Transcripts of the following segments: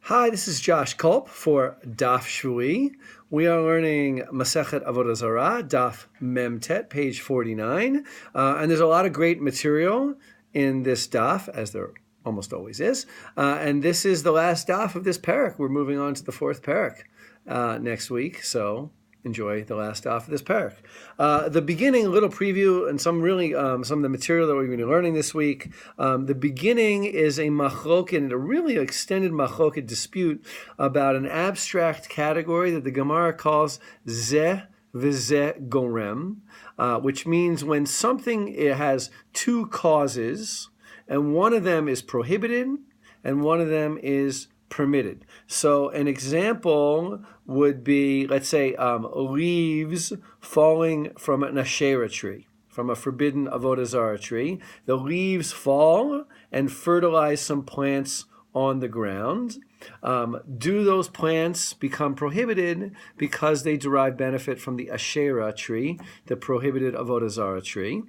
Hi, this is Josh Kulp for Daf Shevui. We are learning Masechet Avodah Zarah, Daf Memtet, page 49. And there's a lot of great material in this daf, as there almost always is. And this is the last daf of this parak. We're moving on to the fourth parak next week, so enjoy the last daf of this parak. The beginning, a little preview, and some of the material that we're going to be learning this week. The beginning is a machloket, a really extended machloket dispute about an abstract category that the Gemara calls zeh v'zeh gorem, which means when something has two causes, and one of them is prohibited, and one of them is permitted. So an example would be, let's say, leaves falling from an Asherah tree, from a forbidden Avodah Zarah tree. The leaves fall and fertilize some plants on the ground. Do those plants become prohibited because they derive benefit from the Asherah tree, the prohibited Avodah Zarah tree?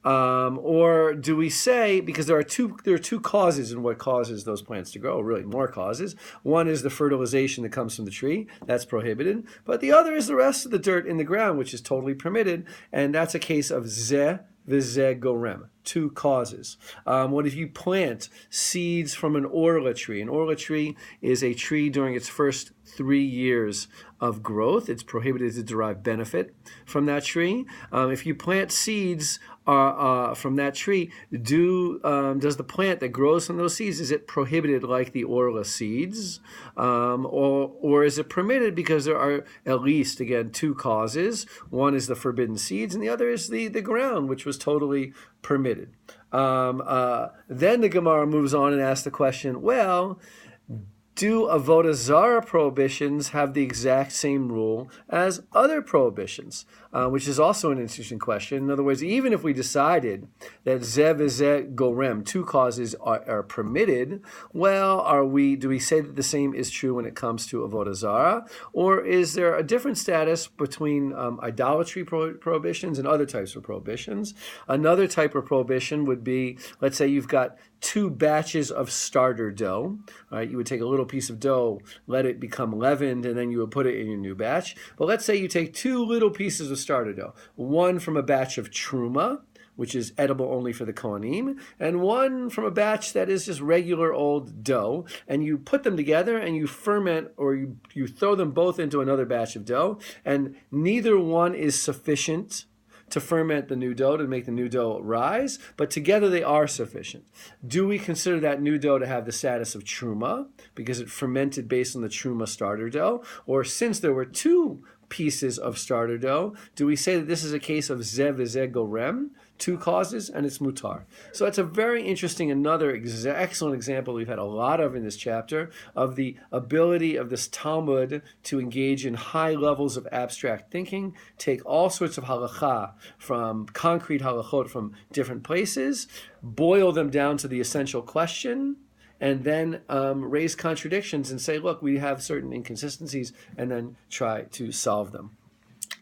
Or do we say, because there are two causes in what causes those plants to grow, really more causes. One is the fertilization that comes from the tree, that's prohibited. But the other is the rest of the dirt in the ground, which is totally permitted. And that's a case of zeh v'zeh gorem, two causes. What if you plant seeds from an orla tree? An orla tree is a tree during its first 3 years of growth. It's prohibited to derive benefit from that tree. If you plant seeds from that tree, does the plant that grows from those seeds, is it prohibited like the orla seeds? Or is it permitted because there are at least, again, two causes. One is the forbidden seeds, and the other is the ground, which was totally permitted. Then the Gemara moves on and asks the question, well, do Avodah Zarah prohibitions have the exact same rule as other prohibitions? Which is also an interesting question. In other words, even if we decided that zeh v'zeh gorem, two causes are permitted, well, do we say that the same is true when it comes to Avodah Zarah? Or is there a different status between idolatry prohibitions and other types of prohibitions? Another type of prohibition would be, let's say you've got two batches of starter dough. Right? You would take a little piece of dough, let it become leavened, and then you would put it in your new batch. But let's say you take two little pieces of starter dough, one from a batch of truma, which is edible only for the Kohanim, and one from a batch that is just regular old dough, and you put them together and you ferment, or you throw them both into another batch of dough, and neither one is sufficient to ferment the new dough, to make the new dough rise, but together they are sufficient. Do we consider that new dough to have the status of truma, because it fermented based on the truma starter dough? Or since there were two pieces of starter dough, do we say that this is a case of zeh v'zeh gorem, two causes, and it's mutar? So it's a very interesting, another excellent example we've had a lot of in this chapter of the ability of this Talmud to engage in high levels of abstract thinking, take all sorts of halakha from concrete halachot from different places, boil them down to the essential question, and then raise contradictions and say, look, we have certain inconsistencies, and then try to solve them.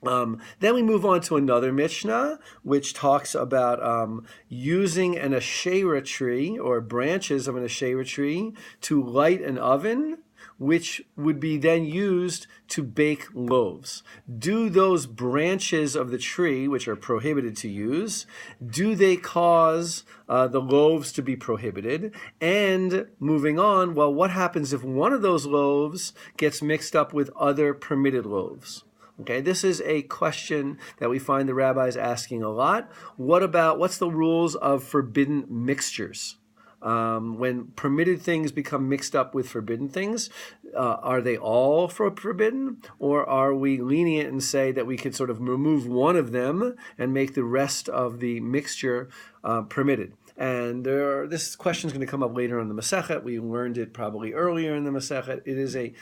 Then we move on to another Mishnah, which talks about using an Asherah tree or branches of an Asherah tree to light an oven, which would be then used to bake loaves. Do those branches of the tree, which are prohibited to use, do they cause the loaves to be prohibited? And moving on, well, what happens if one of those loaves gets mixed up with other permitted loaves? Okay, this is a question that we find the rabbis asking a lot. What's the rules of forbidden mixtures? When permitted things become mixed up with forbidden things, are they all forbidden? Or are we lenient and say that we could sort of remove one of them and make the rest of the mixture permitted? And this question is going to come up later in the Masechet. We learned it probably earlier in the Masechet. It is a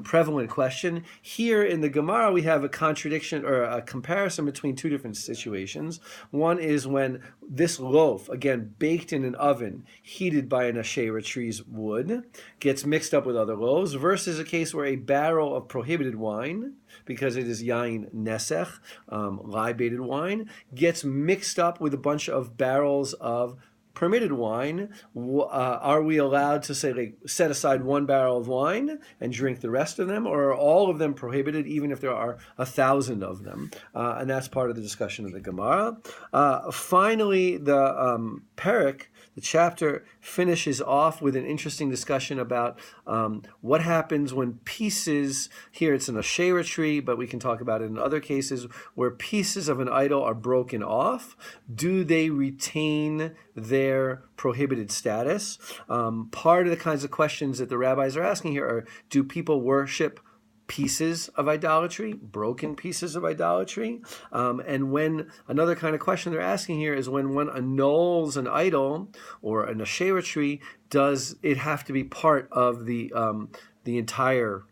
prevalent question. Here in the Gemara, we have a contradiction or a comparison between two different situations. One is when this loaf, again, baked in an oven, heated by an Asherah tree's wood, gets mixed up with other loaves, versus a case where a barrel of prohibited wine, because it is yain nesech, libated wine, gets mixed up with a bunch of barrels of permitted wine, are we allowed to say, like, set aside one barrel of wine and drink the rest of them, or are all of them prohibited, even if there are 1,000 of them? And that's part of the discussion of the Gemara. Finally, the Perek, the chapter, finishes off with an interesting discussion about what happens when pieces, here it's an Asherah tree, but we can talk about it in other cases, where pieces of an idol are broken off. Do they retain their prohibited status? Part of the kinds of questions that the rabbis are asking here are, do people worship pieces of idolatry, broken pieces of idolatry? And when another kind of question they're asking here is, when one annuls an idol or an Asherah tree, does it have to be part of the entire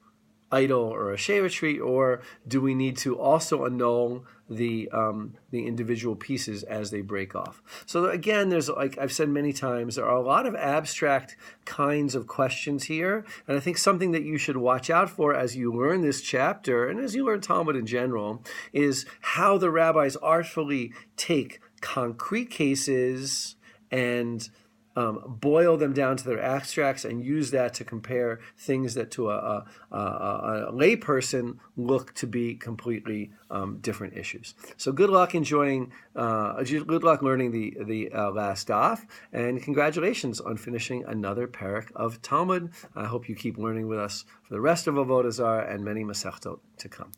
idol or Asherah tree, or do we need to also annul the individual pieces as they break off? So again, there's, like I've said many times, there are a lot of abstract kinds of questions here, and I think something that you should watch out for as you learn this chapter and as you learn Talmud in general is how the rabbis artfully take concrete cases and boil them down to their abstracts and use that to compare things that to a layperson look to be completely different issues. So good luck learning the last daf, and congratulations on finishing another parak of Talmud. I hope you keep learning with us for the rest of Avodah Zarah and many Masechtot to come.